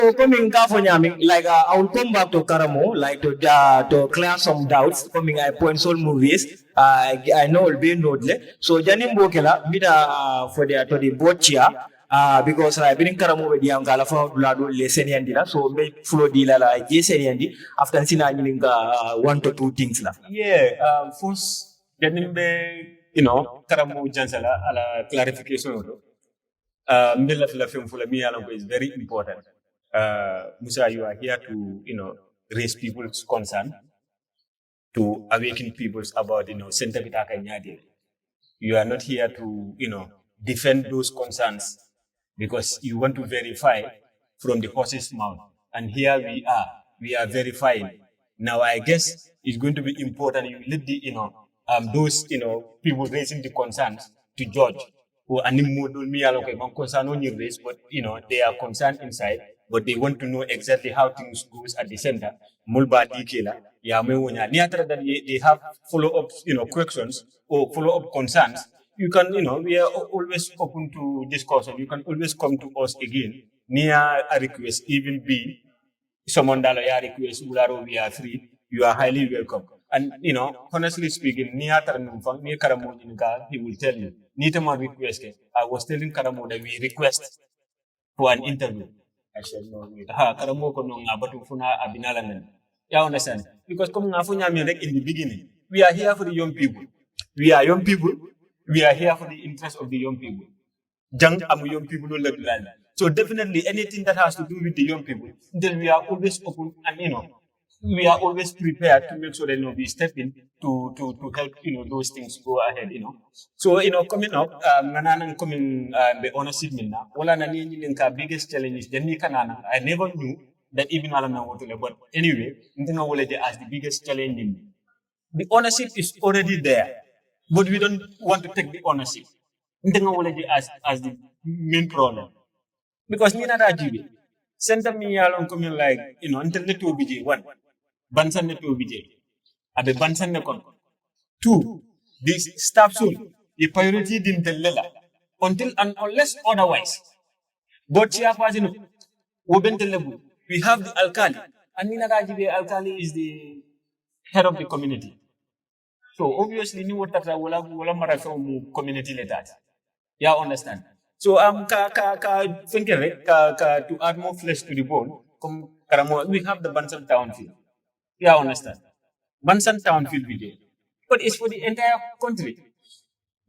So coming California, like I will come back to Karamo, like to clear some doubts. Coming I point all movies. I know will be nodle. So Janim Bokela, bida for the to the boat chair. Because I been in Karamo with the Angalafa Bladu lesson and so make flow dealer like yes and after seeing 1 to 2 things la. Yeah, first, Janim be, Karamu Jansala, clarification. Middle of the film for me is very important. Musa, you are here to, raise people's concern, to awaken people's about, Center Vitaka Nyadi. You are not here to, defend those concerns because you want to verify from the horse's mouth. And here we are verifying. Now, I guess it's going to be important you let the, those, people raising the concerns to judge. Or concern on your race, but they are concerned inside, but they want to know exactly how things goes at the center. Mulba dikela, ya mewonya. Niatra that they have follow-up, questions or follow-up concerns. You can, we are always open to discussion. You can always come to us again. Near a request, even be someone that ya request, we are free. You are highly welcome. And honestly speaking, near Karamo, he will tell you. Nitama request. I was telling Karamo that we request for an interview. I said no. Karamo kono ngabatu funa abinala. You understand? Because come ngafunya in the beginning, we are here for the young people. We are young people. We are here for the interest of the young people. Young young people don't let land. So definitely anything that has to do with the young people, then we are always open and we are always prepared to make sure that we step in to help those things go ahead. So coming up, coming the ownership minna. Wala na ninka biggest challenge is kanana. I never knew that even alana wotule. But anyway, ntinga wole as the biggest challenge. The ownership is already there, but we don't want to take the ownership. Ntinga wole as the main problem because nina rajibe. Center me along coming like until the 2 BJ 1. Bansang ne 2 BJ. Abe Bansang ne kon. 2. This staff soon. The priority didn't tell lela. Until and unless otherwise. But we have the alkali. And Nina Rajibe alkali is the head of the community. So obviously ni what wala mara from community letter. Yeah, understand. So to add more flesh to the bone, we have the Bansang town field. Yeah, understand. Bansang town field video. But it's for the entire country.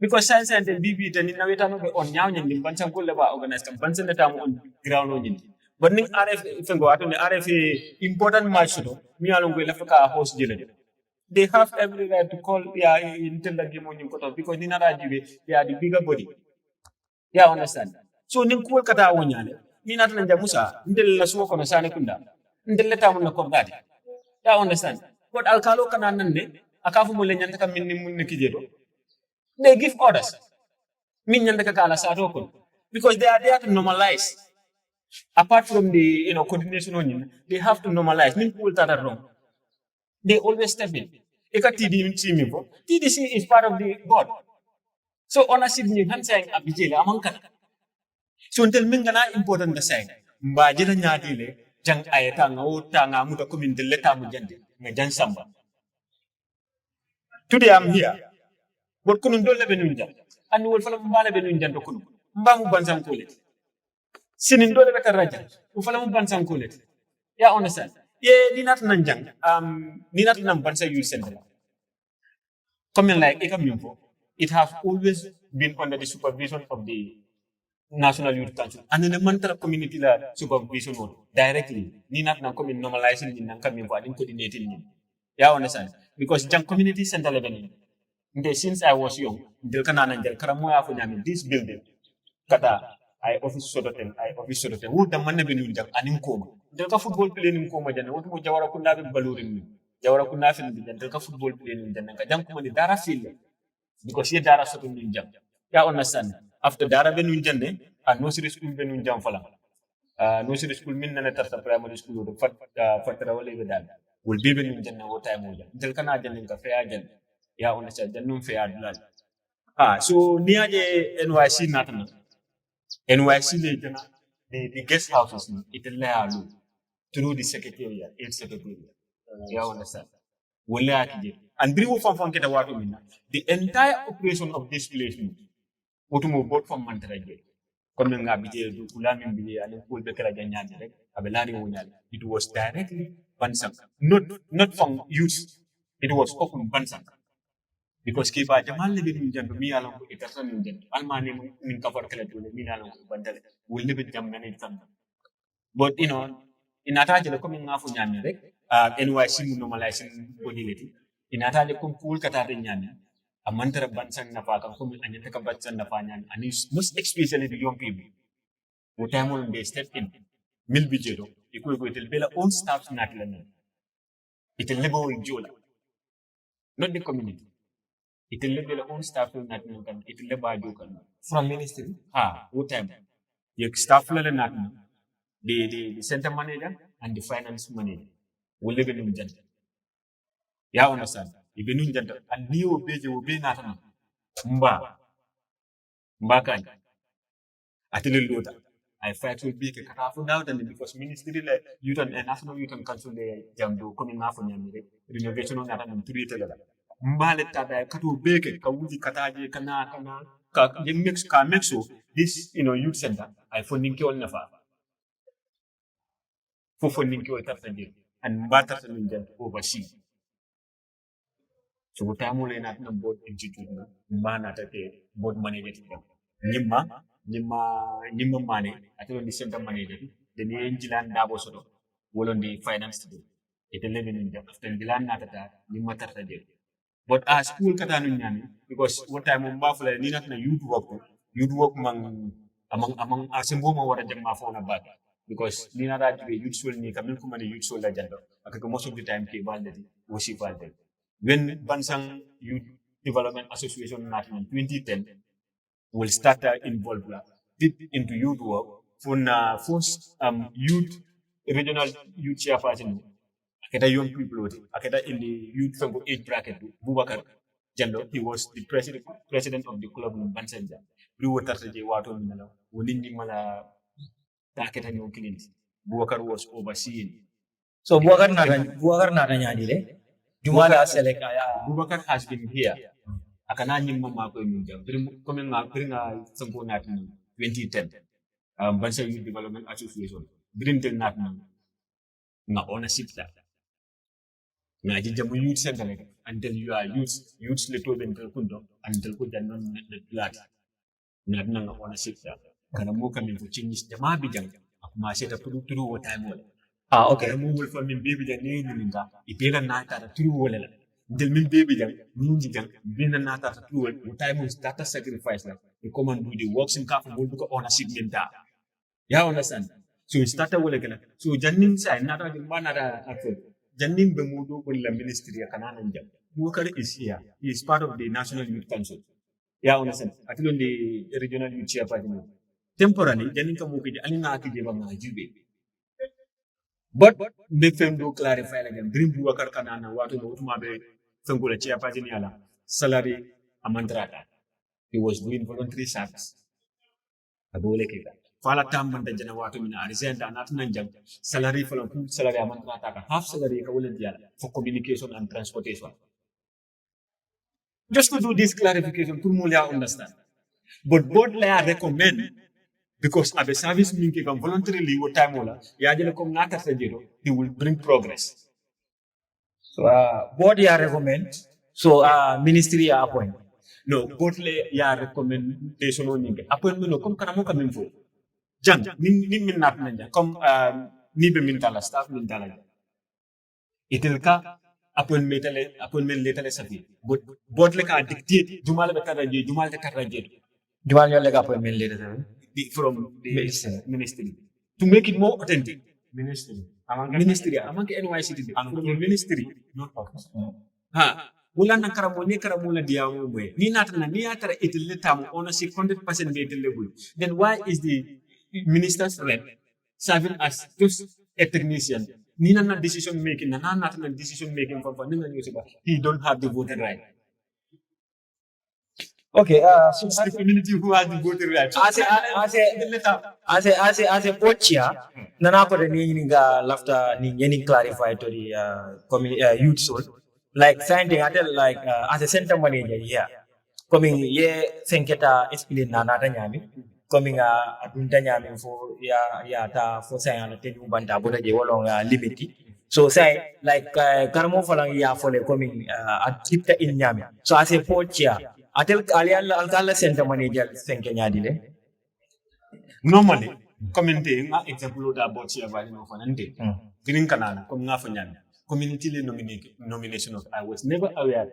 Because science and the BB then in Naweta on Yawn in Bansang Kulaba organized Bansang town on ground on. But Nick RF if go out on the RFA important match, me along with Africa host Jillet. They have every right to call until the game on you because Nina Rajibe, they are the bigger body. Yeah, understand. So Ninkul Kata Wanyale, Nina Musa, until the smoke on a Sanakunda, until the town of Kogati. Yeah, understand. But Alcalo Kananande, Akafu Mulenyaka Minimunikijero. They give orders. Minyandakala Satokun. Because they are there to normalize. Apart from the coordination union, they have to normalize. Ninkul Tata wrong. They always step in. TDC is part of the board. So ownership ni saying abijele amangkana. So until mingana important the saying. Mbajela nyadile jang ayata nga uta nga muta kuminde leta mujande nga jan samba. Today I'm here. But kunun dole benunja. And we will follow mbale benunja to kunu. Mbamu Bansang Kulet. Sinin dole beta raja. We follow Bansang Kulet. Yeah, understand. Yeah, ninat nanjang. Ninat nam Bansang Youth Center. Coming like Ekamimpo. It has always been under the supervision of the National Youth Council and in the mental community supervision directly. Ni not coming normalizing in coming for coordinating. Yeah, understand? Because the community center level. Since I was young, this building, Kata, I office sodoten, would the money be and in coma. Delta football playing in coma, and what would Jawara Kundavi Balurin? Jawara Kunafin, the Delta football playing in the Jankum, Dara field. Because here Dara Sotun Ninjam. Yeah, understand. After Dara Benunjane, and no serious school Benunjam Fala. No serious school Minanata primary school, Fatrawale with that. Will be Benunjan over time. Delcana Jan in Cafe Agent. Yeah, understand. The noon fair blood. So near the NYC Natana. NYC Legana. the guest houses, it allows through the secretariat, aid secretariat. You understand? And bring from get a the entire operation of this place, what to board from Mantraje. Coming up with the Kulamin Bilia and Pul Bekara Janyan, Abelari Wunyal. It was directly Bansang, not from youth, it was open Bansang. Because Kiba Jamal living in Jambi along with it as an engine, Almani in cover collective, Minalo, Bandel, will live with Jamani. But in Ataja coming off of Yamere, NYC normalizing bonility, in Ataja Kumpul Katarin a mantra Bansang Napaka, and Yataka Batsan Napanyan, and it's most especially the young people. What time when they step in, Milbijero, equal with the own staff's not learning. It will live with Jola, not the community. It will live their own staff in that Nukan, it will live by Dukan. From ministry. What time? Your staff learn not the center manager and the finance manager will live in Ujanta. Ya understand? If you know Ujanta, and new page will be not Mbaka. At a little later, I fight to be a half out and because ministry like youth and national youth and council they jamdo coming off on Yamire, renovation on that and 3 tell Mbale Tada, Katu Bake, Kawuzi Kataje, Kana, mix Kamexo, this youth center, I funding Kyo Nafa. For funding Kyo Tafandi, and Batas and overseas. So, Tamule not no board institute, man at a board manager. Nima money, I told the center manager, the Angelan Dabosoto, will on the finance to do. It 11 in the after the land at that, Nima Tartaje. But as school Katanunyan, because what time on Buffalo, Nina youth work among Asimboma or a Jamafona bad. Because Nina that way youth will need coming from a youth soul agenda. I think most of the time, Kibaldi, Worship Valde. When Bansang Youth Development Association in 2010 will start involved deep into youth work for first youth regional youth chairperson. Akeda young people, Akeda in the youth from age bracket, Bubakar Jando, he was the president of the club in Bansang. Blue water water Mala, Wunindi Mala Taketa New Clint. Bubakar was overseeing. So Bubakar Naranyadile. Jumala select Bubakar has been here. Akanani Mama coming up, bring a sample nat 2010. Bansang Youth Development Association. Bring the nat na ownership that. Na jijamu youth center until you are youth little than Kundo until Kuda non blood. Not none ownership that. Kanamu coming to change the Mabijang. Maseta put through what time. Okay. Move from baby the name in that. If you are not at a true well, the min baby jang, Ninjang, being not at a true well, time is data sacrifice. The common do the works in Kafan will look on a segment. Yeah, understand? So we started with again. So Janin said, not a man at a Janin Bemudo will the ministry of Kanan. Booker is here. He is part of the National Youth Council. Yeah, understand? I think the regional youth chairperson. Temporarily, Janin Kamuki, Alina Kijama Jubi. But make them do clarify again. Bring Bubakar Kanana, what to Mabe, Fangula Chiapaziniala, salary, Amandrata. He was doing voluntary service. Abolekita. Fala Tamman the Janawatumina, Arizenda, Natanjam, salary for salary Amandrata, half salary for communication and transportation. Just to do this clarification, Kurmulia understand. But both layer recommend. Because as a service meeting can voluntarily what time he will bring progress. So board ya recommend. So ministry ya appoint. No, board le ya recommendation on appointment no come kanamo coming for. Jang ni min nat nanja comme ni be min tala staff min tala. Itel ka appointment letale safi. But board le ka dictate jumal be karaje jumal te karaje. Jumal yo le ka appointment letale. From the ministry to make it more authentic. Ministry. Among NYC from the ministry. Wala na karamula diamu we. Ni natara itilitamu ownership 100% be level. Then why is the minister's rep serving as just a technician? Ni na decision making, na decision making from he don't have the voter right. Okay, so It's the community who has the voting rights. as a poacher, nana ko ni nga lafta ni any clarify to the youth soul. Like something I tell like as a center manager, yeah. Coming ye senketa explain na nata nyami. Coming adunta nyami for ya ta for say ana tenu banta boda je wolong limiti. So say like karamo falang ya for the coming at keep the in nyami. So as a poacher, atel alkala center manager senke nyadile. Normally, community nga example da about here vali no fanante. Green kanana kom nga fanyan. Community le nomination of I was never aware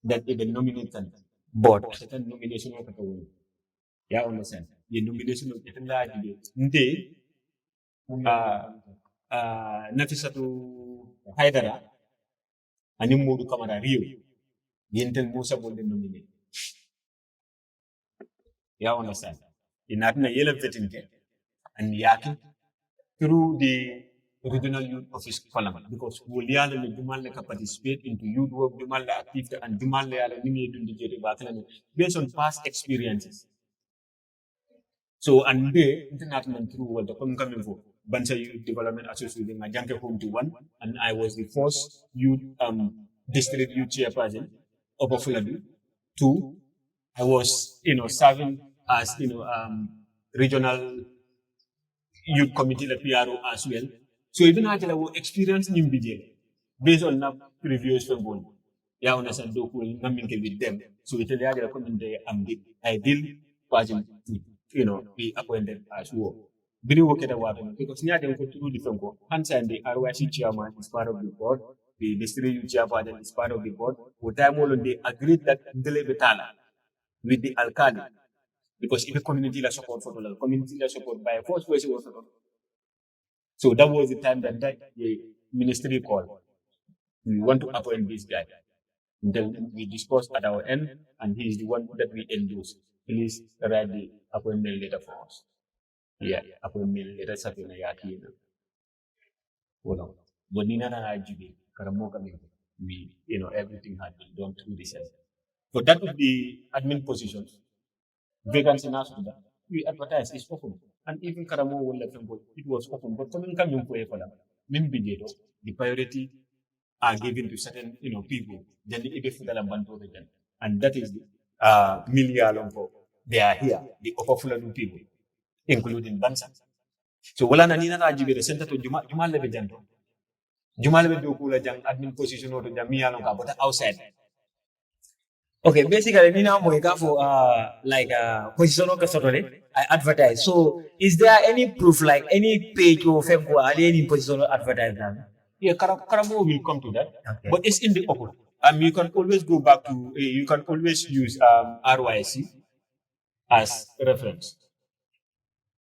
that even nominated Board. certain nomination of the yeah understand. The nomination of the large nde Nafisatu Haidara ani Mudu Kamara Rio. Yentel Musa Bonde nominate. Yeah understand. In Atna Yellow Vetting and Yaki through the regional youth office parliament because Wuliana and Jumal can participate into youth work, Jumal activity, and Jumal based on past experiences. So, and they international through what the coming for Bansang Youth Development Association, my junkie home to one, and I was the first youth district youth chairperson of Fuladu. Two, I was serving as regional youth committee the PRO as well. So even actually our experience in BJ based on the previous film. Yeah, understand do cool nothing with them. So it is actually coming there and the ideal person to be appointed as well. Very work at the because near them go through different work. Hence and the RYC chairman is part of the board, the district youth chairperson is part of the board. What time all they agreed that Ndele Betala with the alcalde. Because if the community la support for the community la support by force was so that was the time that the ministry called. We want to appoint this guy. Then we discussed at our end, and he is the one that we endorse. Please write the appointment letter for us. Yeah, appointment letter something like that. Hold on. But Nina and I, we, everything had been done through this. So that would be admin positions. Vacancy in Africa, we advertise it's open. And even Karamo will let them go, it was open. But coming for the priority are given to certain people, then the and that is the Milia Lompo. They are here, the Opafula people, including Bansang. So Walana Nina Rajibe, the center to Jumal Levejanto. Jumal Levekula Jang admin position or the Jamia Longa, but outside. Okay, basically, Nina Moika for position I advertise. So, is there any proof, like any page or Femko, any position advertise? Yeah, Karamo will come to that, Okay. but it's in the open. You can always go back to, you can always use RYC as reference,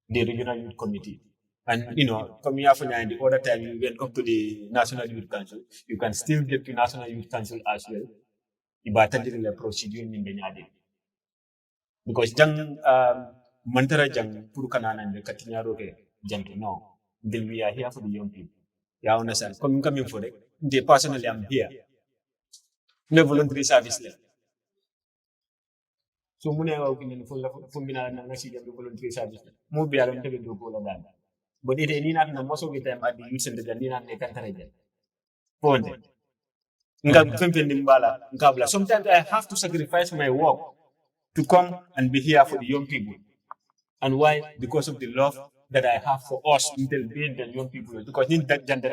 the regional youth committee. And, coming after and the other time you went up to the National Youth Council, you can still get to National Youth Council as well. The procedure in the because jang mantara jang purukanan and the katinyaro janto no. Then we are here for the young people. Yeah, understand. Coming for it. They personally am here. No voluntary service left. So muna opinion for mina na nasi jam voluntary service. Mo be alam tabi do ko lang. But it any not most of the time at the youth center jani na ne kantare. Ponde. Sometimes I have to sacrifice my work to come and be here for the young people. And why? Because of the love that I have for us, being the young people. Because in that gender,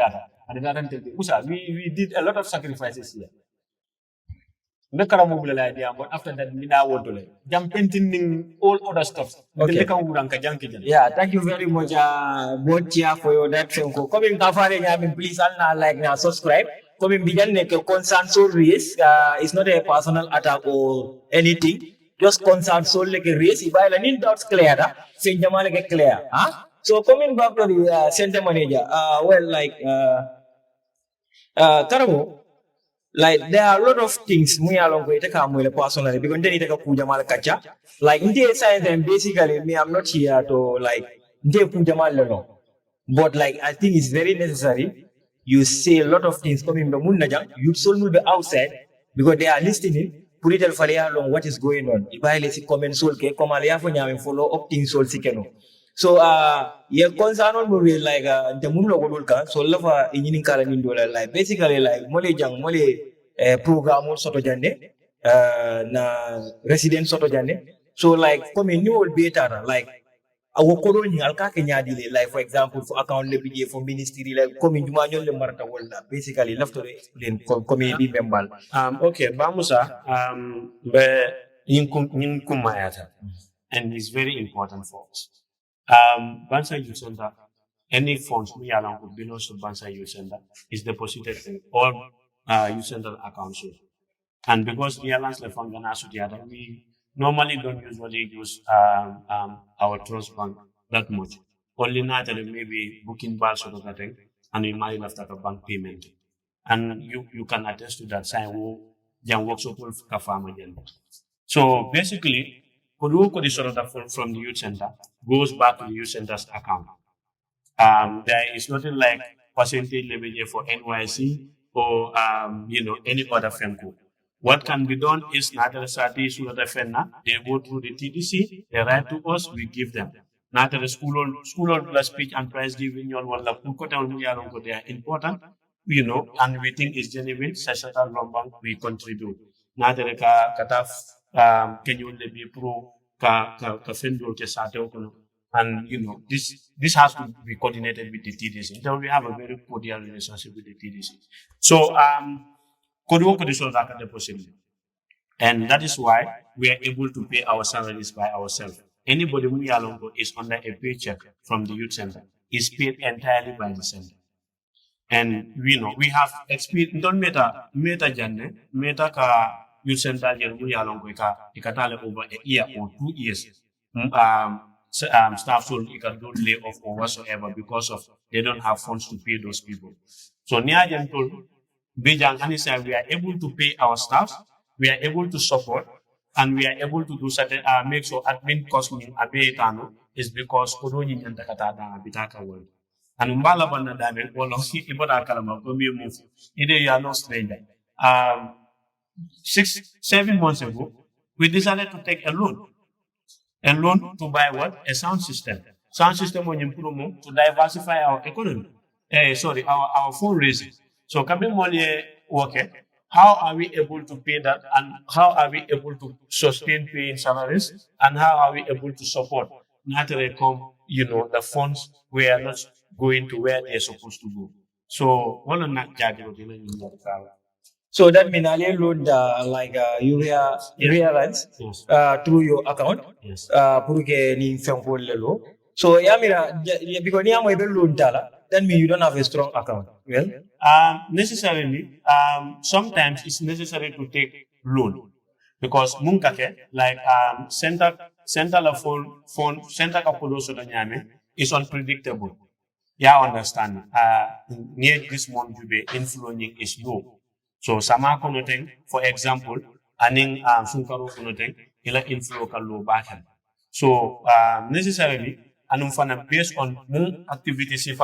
we did a lot of sacrifices here. But after that, we now want to jump painting all other stuff. Okay. Yeah, thank you very much, Botia, for that film. Coming to please, subscribe. Coming begin a concern so race, it's not a personal attack or anything. Just concern so like a race. If I need doubts clear, say Jamal like clear. So coming back to the center manager, Karamo, like there are a lot of things we are long way to come with personally because they need to go Jamal Kacha. Like in the science and basically me, I'm not here to Jamal. But like I think it's very necessary. You say a lot of things coming from Munajang, youth soul will be outside because they are listening. pour itel fale ya long what is going on ibaile si comment sol ke comme ala ya fo nyame follow up thing sol si keno so ye concern on movie like the mun lo golol ka so lafa inyin kala min do like basically like mole jang mole programme soto jande na resident soto jande so like comme ni wol beta like awo koloni alka ke nyaadile like for example for account le bidje for ministry like comme juma ñol le marata wala basically lafto explain comme bi membal okay bamusa be yin kumayata and it's very important for us Bansang Youth Center any funds we along with belongs to Bansang Youth Center is deposited in all youth center accounts and because we allow the fund we normally don't usually use our trust bank that much. Only naturally maybe booking balls or that thing, and we might have that a bank payment. And you can attest to that sign who young workshop will farm again. So basically, from the youth center goes back to the youth center's account. There is nothing like percentage level for NYC or any other firm code. What can be done is Natale Sati Sulatafena, they go through the TDC, they write to us, we give them. Natale school speech and prize giving you all they are important, and we think it's genuine, Sashata Lombang, we contribute. Natale Kataf, can you be pro Kafendo Kesate, and this has to be coordinated with the TDC. So we have a very cordial relationship with the TDC. So and that is why we are able to pay our salaries by ourselves. Anybody who is under a paycheck from the youth center is paid entirely by the center. And we have experience. Don't meta ka youth center ikatale over a year or 2 years. Staff so you can do lay off or whatsoever because of they don't have funds to pay those people. So Niajan told Bijang Anisa, we are able to pay our staff, we are able to support, and we are able to do certain make sure admin cost abetano is because Kodoni and Takata Bitaka world. And Umbala Banda Diamond, all of Ibota Kalama, move. Either you are no stranger. 7 months ago, we decided to take a loan. A loan to buy what? A sound system. Sound system when you promote to diversify our economy. Our fundraising. So coming money working, how are we able to pay that and how are we able to sustain paying salaries and how are we able to support naturally the funds were not going to where they're supposed to go. So one of that so that means Ali load you realize yes. Through your account Yes. So because loan that means you don't have a strong account. Well, necessarily, sometimes it's necessary to take loan because munkake like center kapodo is unpredictable. Yeah, understand. Near this month you be influencing is low. So sama konoting, for example, aning sunkaro konoting ila inflow ka low back. So necessarily based on activities if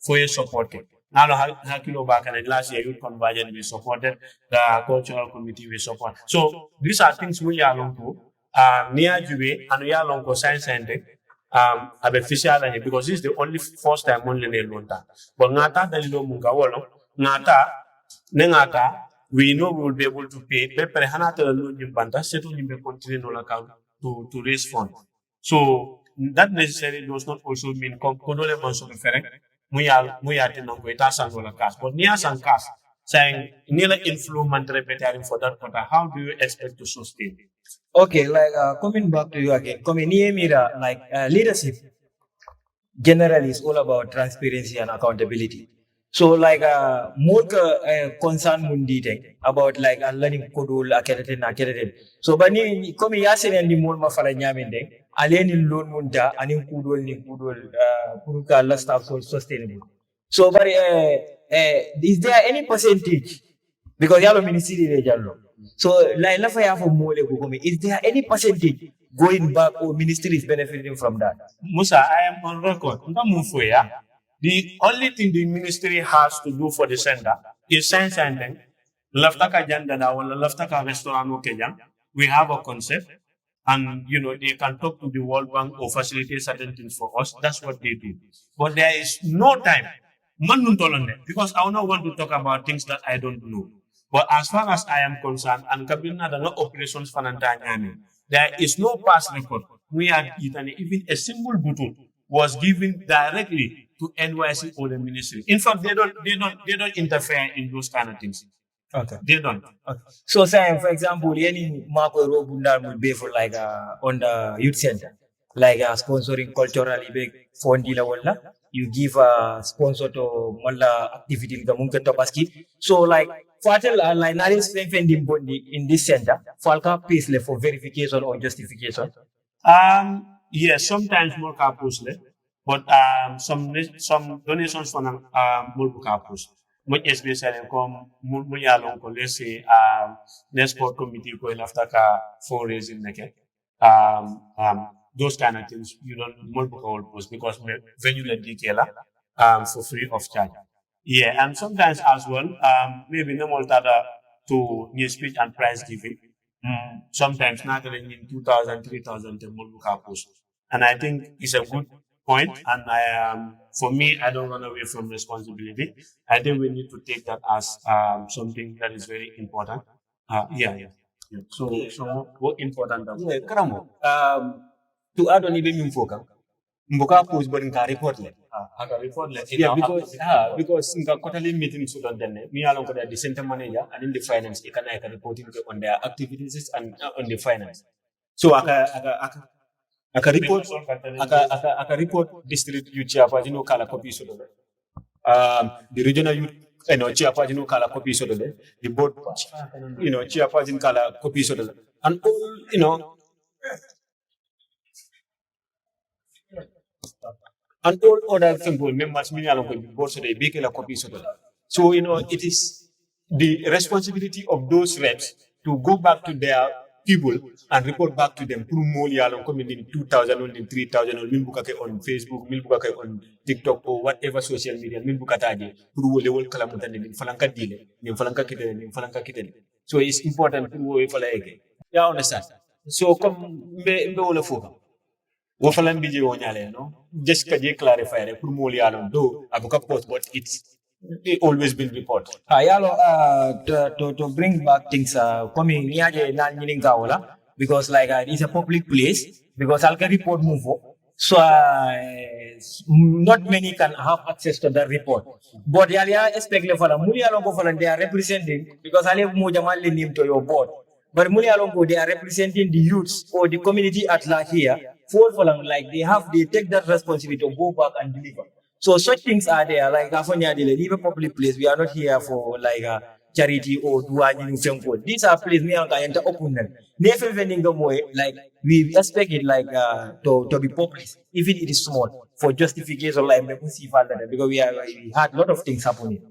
for your support. Now, Hakilo back and last year, youth convergence we supported, the cultural committee we support. So these are things we are long to near Jube and we are long to science and official because this is the only first time only in Lonta. But Nata Dalilo Mungawolo, Nengata, we know we will be able to pay Pepe Hanata Lunim Banta, settle in the continental account to raise funds. So that necessarily does not also mean Kodole Monso referring. We are tenong san wala cash. But near some cash saying nearly influence repeating for that quarter. How do you expect to sustain? Okay, like coming back to you again, leadership generally is all about transparency and accountability. So more concern mundi about learning kodul akeratin. So bani komi yasin and the more mafala nyamende alien loan munda anin kudol puruka last staff so sustainable. So but is there any percentage because yalo ministry de jallo. So is there any percentage going back or ministry is benefiting from that? Musa, I am on record. The only thing the ministry has to do for the center is science and Lafta ka janda na wala lafta ka restaurant o kejang. We have a concept, and they can talk to the World Bank or facilitate certain things for us. That's what they do. But there is no time. Man nun tolonde, because I don't want to talk about things that I don't know. But as far as I am concerned, and kabina the no operations fanantanyami, there is no past record. We are even a single button was given directly to NYC or the ministry. In fact, they don't interfere in those kind of things. Okay. They don't. Okay. So, say, for example, any Marco Robundar will be for like on the youth center, like sponsoring culturally big fund dealer wala. You give a sponsor to mala activity the munke topaski. So, like, Fatal like not strengthening body in this center, Falca pays for verification or justification. Yes, sometimes more capos, but some donations from more capos. Much especially come muyalong ko let's say the sport committee ko after ka fundraising nake those kind of things you don't multiple post because when you let detail for free of charge. Yeah, and sometimes as well, maybe no more data to new speech and prize giving. Sometimes not in 2,000, 3,000 the more post. And I think it's a good point. And for me, I don't run away from responsibility. I think we need to take that as something that is very important. Yeah. So what important? Yeah, Karamo. To add on even Mumfoka, Mboka post but in report le. Yeah, because in the quarterly meeting so done then me along with the center manager and in the finance I can reporting on their activities and on the finance. So aka report district youth chairperson kala copy so the regional youth chairperson kala copy so the board chairperson kala copy so and all and all other simple members meaning along with board so they make a copy so so it is the responsibility of those reps to go back to their people and report back to them through more along coming in 2,000 or in 3,000 or milbukake on Facebook, milbukake on TikTok or whatever social media, milbukataje through level kalamutan in falanka dile, in falanka kitten. So it's important to go for like. Yeah, understand. So come be all foka. Wafalan biji wonyale no. Just kaje clarify re through more along do abuka post but they always been reported. To bring back things coming niaje na nyininga wala because like it's a public place because I'll get report move so not many can have access to that report but yalia expect le fala muli alongo fala they are representing because ale mo jamal name to your board but muli alongo they are representing the youths or the community at large here for like they take that responsibility to go back and deliver. So such things are there, like Afonia de leave a public place. We are not here for like a charity or duani femko. These are places me and enter opponent. Never vending the way, like we expect it like to be public, even it is small, for justification like because we had a lot of things happening.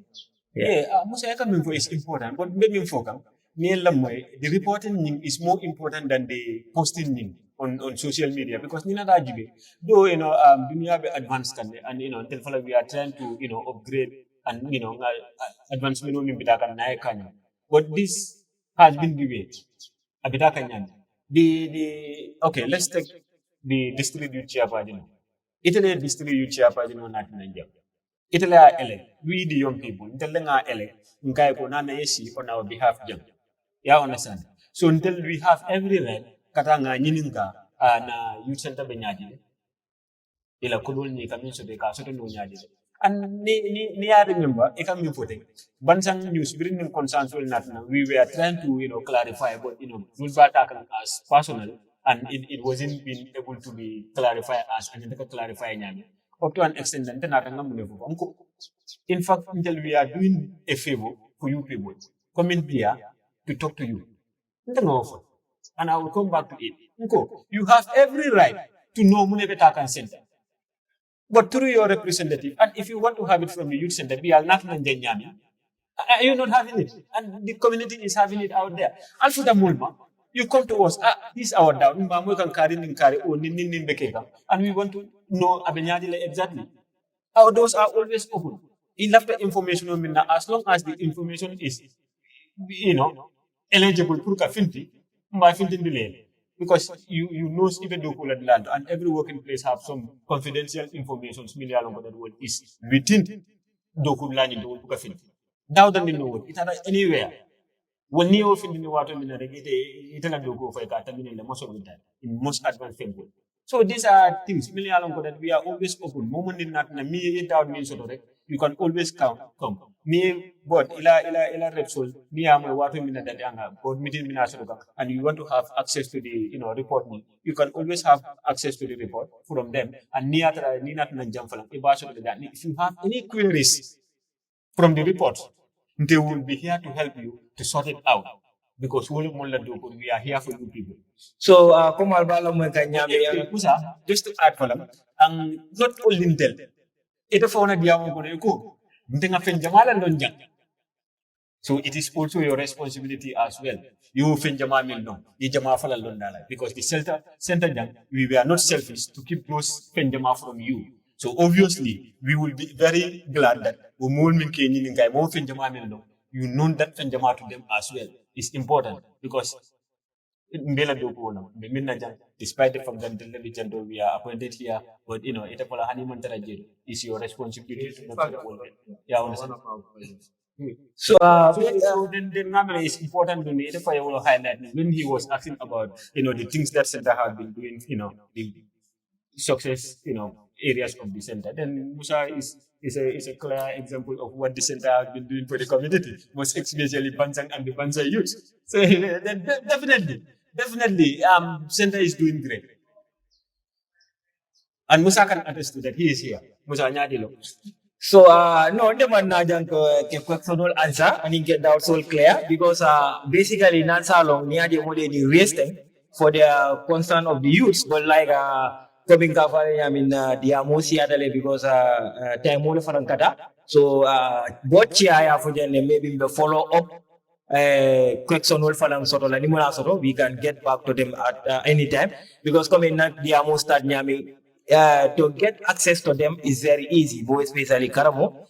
Yeah, Musa is important, but maybe focus. The reporting is more important than the posting on social media because nina dajibe though dunia be advanced and until we are trying to upgrade and advancement no bita kan na kanya but this has been debated abita kanya the okay let's take the district youth chairperson Italy district youth chairperson not Nigeria Italy are elect we the young people until they are elect nkai ko na yesi on our behalf jam yeah understand so until we have every right katanga nyininga na youth center benyadi ila kudul ni kamin so de ka so to no nyadi and ni I remember e kam mi fote Bansang news bring them concerns will not we were trying to clarify but we brought as personal and it wasn't been able to be clarified as and clarify nyami up to an extent that natanga munefu in fact until we are doing a favor for you people come in here to talk to you and I will come back to it. You have every right to know Munebeta Center. But through your representative, and if you want to have it from the youth center, we are not Nyami. You're not having it. And the community is having it out there. Alfuda Mulma, you come to us, this is our doubt. And we want to know Abenyadile exactly. Our doors are always open. Enough information as long as the information is eligible pour ka finti, mba finti ndile. Because you know even though kula land and every working place have some confidential information that what is within doku land do ka finti. Now than know what it anywhere. When you often in the water in the Italian logo for a most of the time in most advanced temple. So these are things that we are always open. Moment in that me down means you can always come. Me but ila repsol me am water minute that anga board meeting minasuluka and you want to have access to the report me. You can always have access to the report from them and ni not nanjam falang if you have any queries from the report, they will be here to help you to sort it out. Because we are here for you people. So, kung albala mo kanya just to add for them, not only Intel, ito fa na diamo ko na ko. Hindi nga fenjamala lonjang. So it is also your responsibility as well. You fenjama mil no, ijama fala londala. Because the center jang, we were not selfish to keep those fenjama from you. So obviously, we will be very glad that you know that fenjama to them as well. It's important because despite the fact that the legend we are appointed here, but it's your responsibility to not yeah, understand. So, then it's important to me if I will highlight when he was asking about the things that center have been doing, the success, areas of the center. Then Musa is a clear example of what the center has been doing for the community, most especially Bansang and the Bansang youth. So definitely, center is doing great. And Musa can attest to that. He is here. Musa Nyadilo. So, no, the man najan ke question answer and he get that all clear because basically not so long near the only the resting for the concern of the youths, but like coming I mean the amosi adale because time only for kata. So what chia for them maybe the follow up question for them sort of like we can get back to them at any time because coming not the amos start nyami. To get access to them is very easy, both especially Karamo,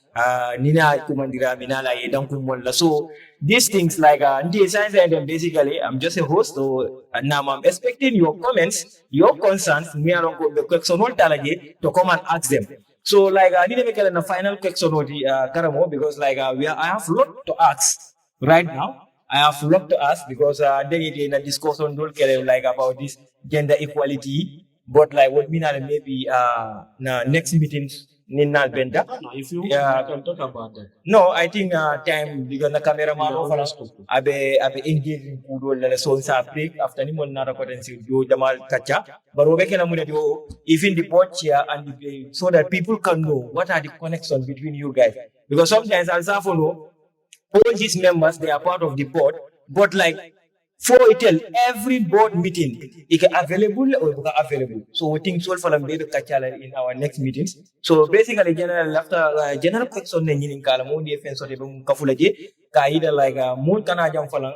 Nina Kumandira Minala Yedankumola. So these things like basically I'm just a host, so now I'm expecting your comments, your concerns, me along the question to come and ask them. So like I need to make a final question Karamo because like I have a lot to ask right now. I have a lot to ask because then in a discussion like about this gender equality. But like what mean maybe next meetings Nina Benda. If you can talk about that. No, I think time because the cameraman abe engaging kudo so sa break after ni mon na recording do Jamal Kacha. But we can even the board here and the so that people can know what are the connections between you guys. Because sometimes I'll follow all these members, they are part of the board, but like for it every board meeting it available or available. So we think so for them in our next meetings. So basically general after general question in kalamu defense or kafulaje kaida like more kana jam fala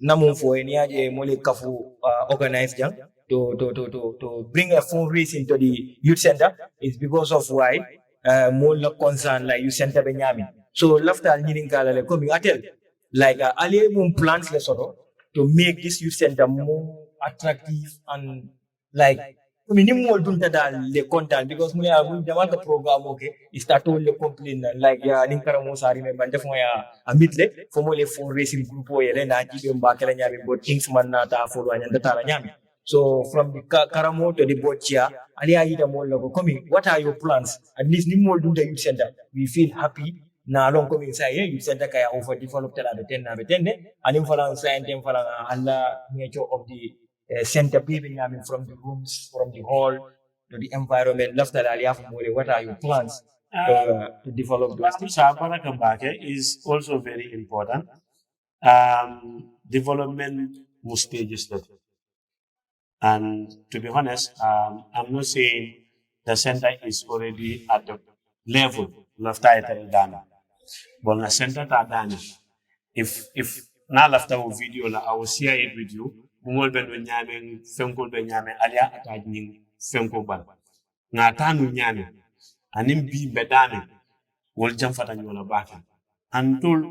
namun for any aje mole kafu organized jam to bring a fundraising into the youth center is because of why more concern like youth center Benjamin. So after needing kala coming atel like ali mum plans le soto to make this youth center more attractive and like minimum dunta the content because we want the program okay is start all the complain like ninkara mo sari me bande fo ya amitle fo mo le for racing group o yele na jibe mbakela nyami but things man na ta follow anyanda tara nyami. So from the Karamo to the Bochia, Ali Aida Molo coming, what are your plans? At least Nimol do the youth center. We feel happy. Na long coming say youth center kaya over developed at the 10 and in Falang sign them for Allah nature of the center building, I mean from the rooms, from the hall to the environment. After Ali Afmole, what are your plans to develop those? Sabarakambake is also very important. Development most stages that. And to be honest, I'm not saying the center is already at the level of Dana. But the center Dana, if now after a video, I will share it with you. Mungol ben nyame, femko ben nyame, alia attaching femko ban. Na tanu nyame, anim bi bedane, will jump at anyola back. And told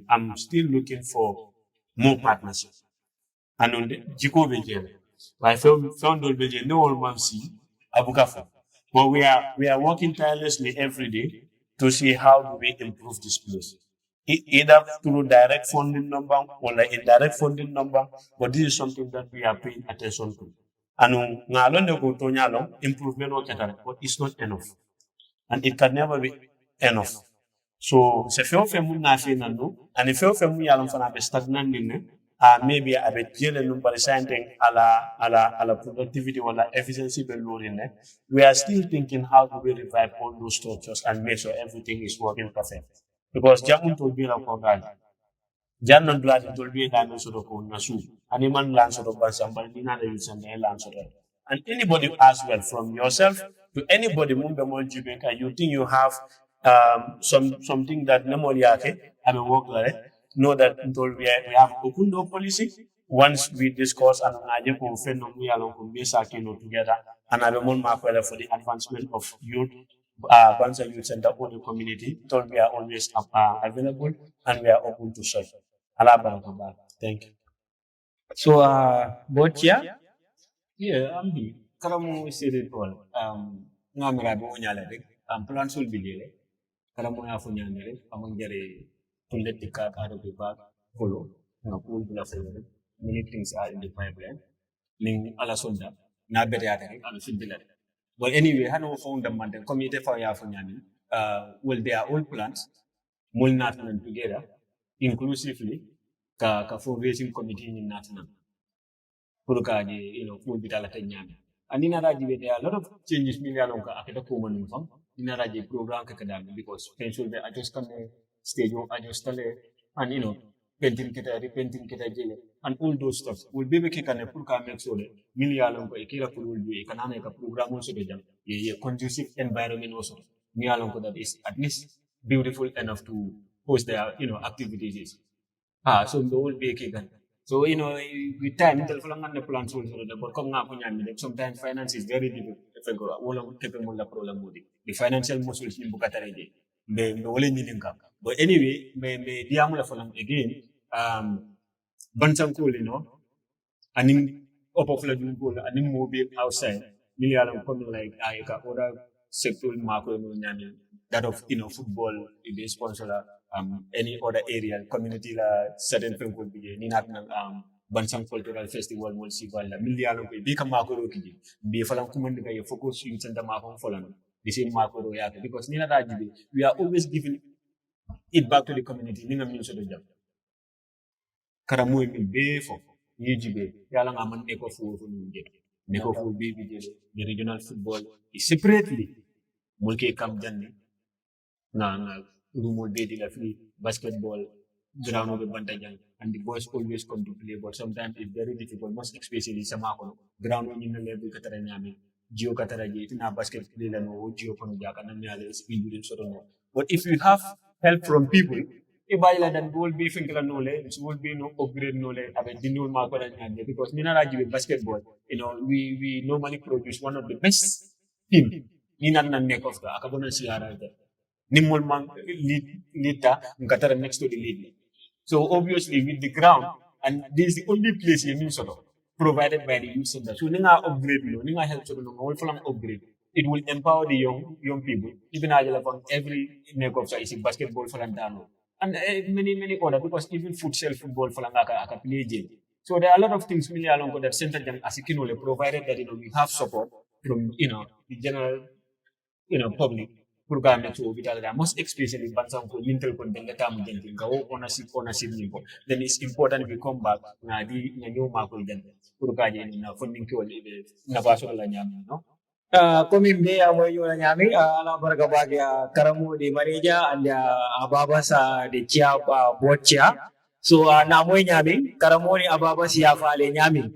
I'm still looking for more partnership. And on the Jiko Bejen, I found Bejen, no one man see Abukafo. But we are working tirelessly every day to see how do we improve this place. Either through direct funding number or like indirect funding number, but this is something that we are paying attention to. And ngalon go to nyalo improvement or but it's not enough. And it can never be enough. So se feo fe mun na fe nanu and if feo fe mun yalon fana be stagnant ne maybe a bit jele num par something ala productivity or efficiency be low in we are still thinking how do we revive all those structures and make sure everything is working perfect because jamun to be la ko gal jannon blati to be la no sort of ko nasu and man lan sort of basambal dina de use and lan sort of and anybody as well from yourself to anybody mumbe mo jibeka you think you have something that normally yake and work like know that we have open door policy once we discuss and aje ko fenno mu yalon ko be sakino together and abe mon ma for the advancement of youth Bansang Youth Center for the community told we are always available and we are open to serve. Thank you. So Botia? Yeah, I'm here. Karamu said it all. Ngamira bo nyale rek plan sul bigele karamu ya fu nyane rek amon jare politika ado be back follow na pool bila follow many things are in the pipeline ning ala sonda na bete ata rek ala sibila but anyway hano found them and community for ya fu nyane well they are all plans mul natnan together inclusively ka fundraising committee ni natnan pour ka pool bitala ta nyame and in Araji, there are a lot of changes in the common fund. In Araji program because pension be adjust stage adjust and painting kita and all those stuff will be making a program make sure million ko ikira will be a program also a conducive environment also that is at least beautiful enough to host their activities. So the whole be kikan. So, with time, the plan but sometimes finance is very difficult. The financial muscles in Bukataraji. But anyway, me diamula for again, Bansang cool, and in upper flooding pool, and in mobile outside, million coming like other sector market, that of football, the sponsor. Any other area, community certain thing could be Ninat Bansang Cultural Festival will see while Miliano will become Makoro Kiji. Be Falam Kumanda focus in Santa Mahon Folan, the same Makoro Yaka, because Nina Raji, we are always giving it back to the community. Nina means of the job. Karamu in Bay for UGB, Yalang Aman Eco Food from Neko Food the regional football is separately Mulke Kamjani. Na Rumo Bedi Lafli, basketball, ground of the Bantajan, and the boys always come to play, but sometimes it's very difficult, most especially Samako, ground in the level Kataranyami, Geo Kataraji, in our basket play, and Geo Konjaka, and the others, we wouldn't sort of know. But if you have help from people, if I let them go, be thinking knowledge, will be no upgrade knowledge, I mean, the new market, because Ninaraji with basketball, we normally produce one of the best team in an neck of the Akabona Siara. Nimul man leader next to the lead. So obviously with the ground, and this is the only place you sort of provided by the youth center. So ninga upgrade ninga help to all from upgrade. It will empower the young people. Even from every neck of is basketball for and many other because even futsal football for aka play game. So there are a lot of things really along that center as a provided that we have support from the general public. Program to most especially Bansang ko lintel ko den tamu den ga ownership then it's important we come back na new mako den program na funding ko na baso la nyami Kami me amo yung nyami ala barga bagya karamu di Malaysia anda ababa sa de chia botcha so na mo nyami karamu ni ababa siya fale nyami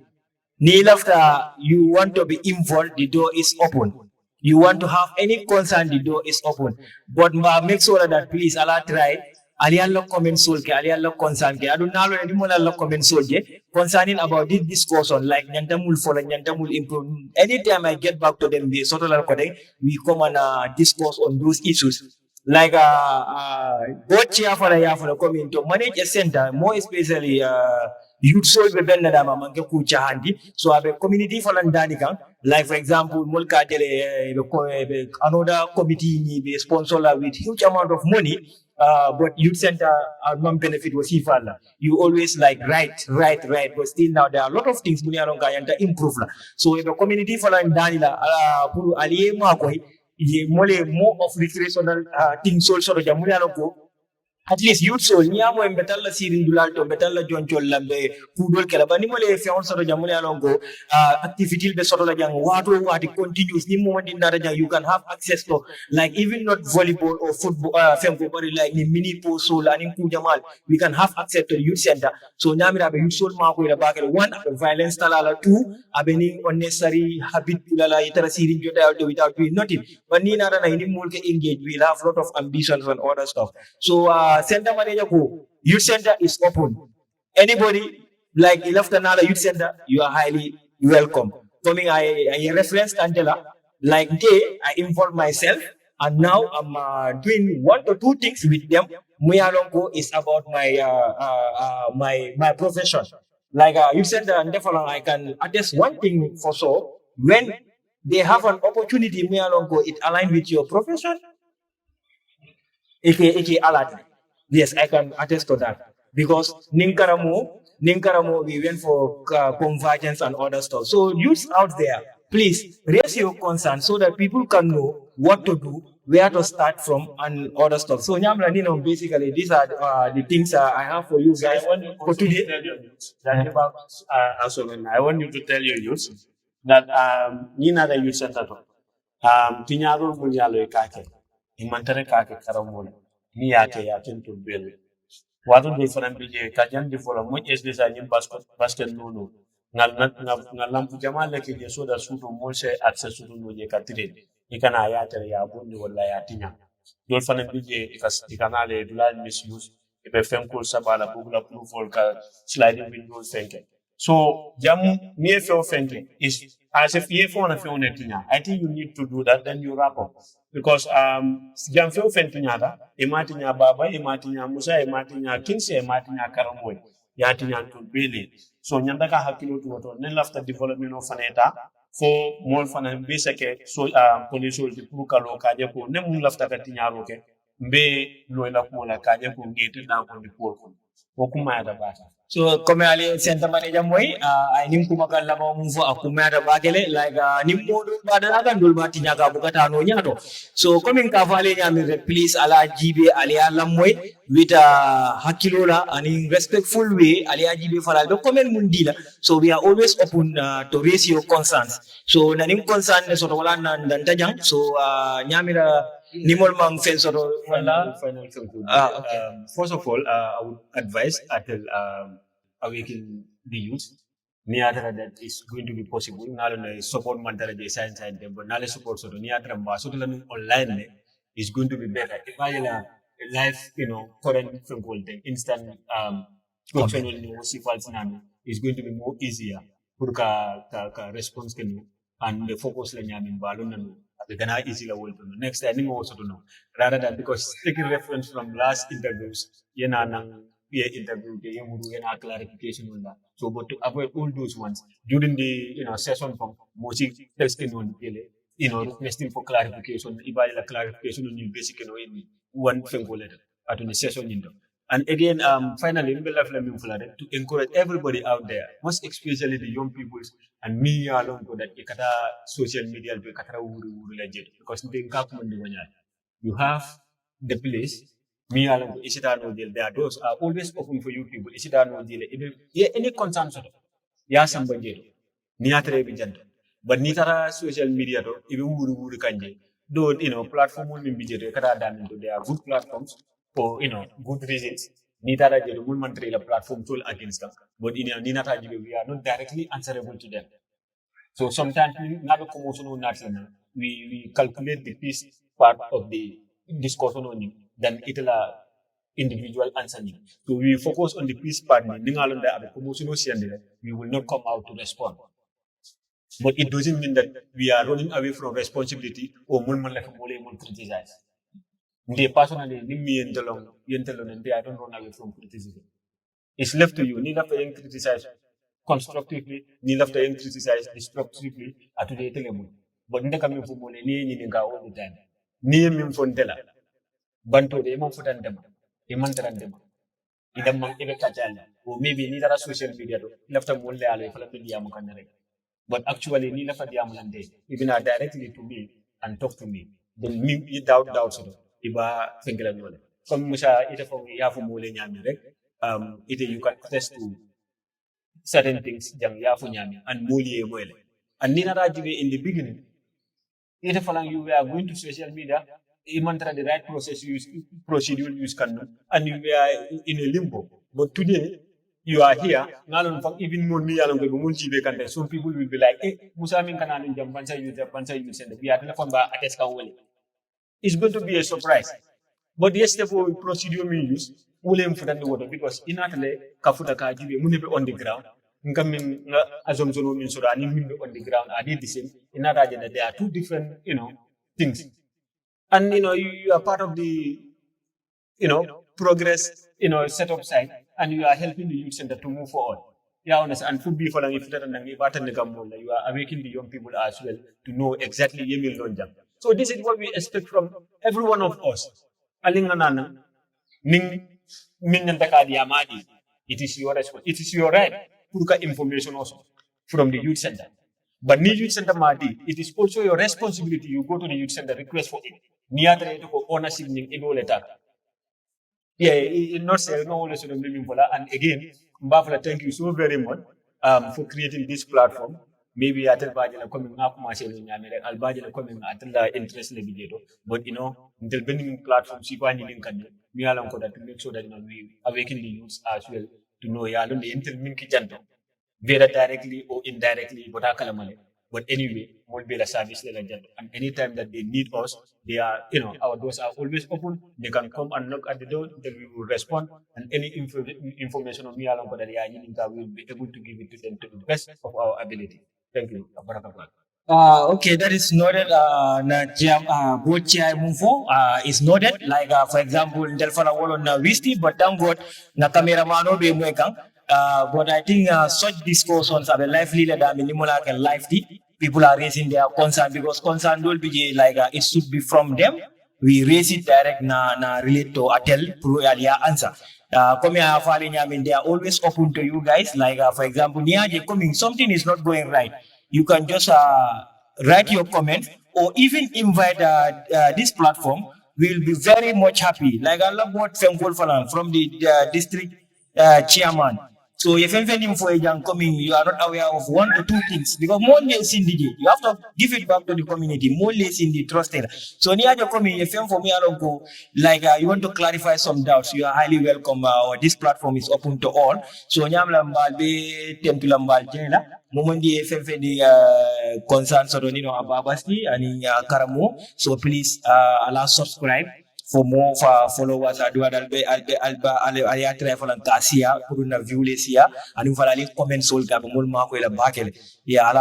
ni lafta you want to be involved the door is open. You want to have any concern, the door is open. But make sure that please Allah try. Ali Allah comment solke, Ali Allah concern ke. I don't know any more Allah comment solke concerning about this discussion like nyantamul follow, nyantamul improve. Anytime I get back to them, we come and discuss on those issues. like both chair for the coming to manage a center, more especially youth soul be benna da manke ku handi. So abe community for Danica, like for example, mulka dele another committee ni be sponsor la with huge amount of money. But youth center non benefit was ifala. You always like right. But still now there are a lot of things muni along to improve la. So the community for Danila, puru aliye mo ye mole more of recreational things also the jamuli aloko at least youth so niamo en betal la sirin dulal to betal la jonchol lambe kudol kala bani mole fe on soro jamuli alongo activity be soro la jang wati continuous ni mo wandi ndara jang you can have access to like even not volleyball or football femko bari like ni mini po so la ni ku jamal we can have access to the youth center so nyamira be youth so ma ko ila bakale one violence talala two abeni unnecessary habit la itara sirin jota without doing nothing but ni nara na ni mulke engage we'll have lot of ambitions and other stuff so center manager ko youth center is open anybody like left another youth center you are highly welcome coming I reference Angela like they I involve myself and now I'm doing one or two things with them Muyalongo is about my profession like youth center and therefore I can attest one thing for sure when they have an opportunity Muyalongo it aligned with your profession aka alert. Yes, I can attest to that because Ninkaramo, we went for convergence and other stuff. So youths out there, please raise your concern so that people can know what to do, where to start from, and other stuff. So Nyamla Nino, basically, these are the things I have for you guys for today. I want you to tell your youth that Nina the youth center Tinyaro Munyalo Kake, Imantare Kake Karamon, Miyake Yakin to Bill. What do you for an BJ Kajan before much is designing basket Lulu? Nalampu Jamal Lake so that Suto Moshe access to Nuye Katrin. You can ayatari Abundi or Layatina. Don't find a BJ if a canale, blind misuse, if a femco sabala, bugla blue volca, sliding window thinking. So, Jam near fair thinking is as if you phone a phone I think you need to do that, then you wrap up. Because Jam fair fentinyata, Ematinya Baba, Ematinya Musa, Ematinya Kinsey, Ematinya Karamoy, Yatinya to Billy. So Nyandaka Hakilo to what then after development of Faneta for more fun and basic so police will be Pukalo Kajapo, Nemu after Katinya Be Lola Pola Kajapo gated down on the poor. Okuma the bata. So come ali center manager moy nim kumagal la mo move akuma da bagele like nim modul badala kan dul mati nyaga bukata no nyato so coming ka vale nyami please ala jibe ali ala moy with hakilola and respectful way ali jibe falal do comment mundila so we are always open to raise your concerns so nanim concern so wala nan dan tajang so nyamira nimol mang fen so wala final first of all I would advise until awaken the youth niatara that is going to be possible nalo na support mantara je science and but nalo support so niatara ba so la online is going to be better if I live current from thing instant functional news is going to be more easier pour ka response can and the focus la nyamin balon nanu the gana easy la world next time mo also to know rather than because taking reference from last interviews yana nang interview the yana clarification on that so but to avoid all those ones during the session from mochi testing on requesting for clarification ibala clarification on basic in one single letter at the session and again finally to encourage everybody out there most especially the young people and me alone that ikata social media because you have the place me alone their doors are always open for you people any concern somebody niatre bijanta but nitara social media do even wuru kanje though platform will be kata done they are good platforms for good reasons nitara je mul mantri la platform tool against them but ninata we are not directly answerable to them so sometimes we calculate the piece part of the discussion on you then it'll individual answering so we focus on the piece part we will not come out to respond but it doesn't mean that we are running away from responsibility or criticize They personally, me and and I don't run away from criticism. It's left to you. Ni left to criticize constructively, ni left to criticize destructively. At today, tell them. But nde kami fumole ni nga all the time. Ni min fontela. Banto de mon futandema. E mantarandema. Idam mang ebe kajala. Or maybe ni dara social media do. Left to mole ale fala media mo kanere. But actually, ni left to amulande. Even directly to me and talk to me. Then me doubt so. Iba fengela nole. Comme Musa ita fo ya fo mole nyami rek. You can attest to certain things jang ya fo nyami and mole mole. And nina rajibe in the beginning. Ita falang you were going to social media, imantra the right procedure use can and you were in a limbo. But today you are here, even more me along the some people will be like, hey, Musa min kanan jam Bansang Youth Center. We are telephone ba attest ka wole. It's going to be a surprise. But yesterday procedure me use, wole mfuta the water because in atale kafuta ka jibe munebe on the ground. Coming assumption means so on the ground, I did the same. In that there are two different, things. And you are part of the progress, setup side, and you are helping the youth center to move forward. Yeah, honest, and food be following if you are awakening the young people as well to know exactly Yemil Lonjam. So this is what we expect from every one of us. Alinganana, Ning Minantaka Diamadi. It is your response. It is your right. Put information also from the youth center. But ni youth center madi, it is also your responsibility. You go to the youth center, request for it. Niatra to ownership ning ebo letter. Yeah, not say no less than and again, Mbafla, thank you so very much for creating this platform. Maybe at the Bajana coming up, I'll Bajana coming at the interest level. But until building platforms, you find in Kanya, to make sure that we awaken the youth as well. To know yalun the interminki janto whether directly or indirectly but anyway will be a service janto and anytime that they need us they are our doors are always open. They can come and knock at the door, then we will respond, and any information on me along that we will be able to give it to them to the best of our ability. Thank you. Okay, that is noted. Na jam bochai mufo is noted. Like for example, Delfana wolo na wisti, but thank God na cameramano be mwekang. But I think such discussions are lively that minimal can lively. People are raising their concern because concern will be like it should be from them. We raise it direct na relate to atel pro alia answer. Coming I mean they are always open to you guys. Like for example, niaje coming something is not going right. You can just write your comment or even invite this platform. We will be very much happy. Like I love what Femkol Falan from the district chairman. So if anything for a young coming, you are not aware of one or two things because more less in the you have to give it back to the community, more less in the trusted. So near your coming, if for me, I don't go like you want to clarify some doubts, you are highly welcome. This platform is open to all. So Nyamlambal be Tempulambal Jela. Mumundi FF the concern Soronino Ababasti and Karamo. So please allow subscribe for more followers. Alba Aliatra Tasia, Puruna Viulesia, and Uvalali comment soul Gabamul Marco Bakel. Yeah,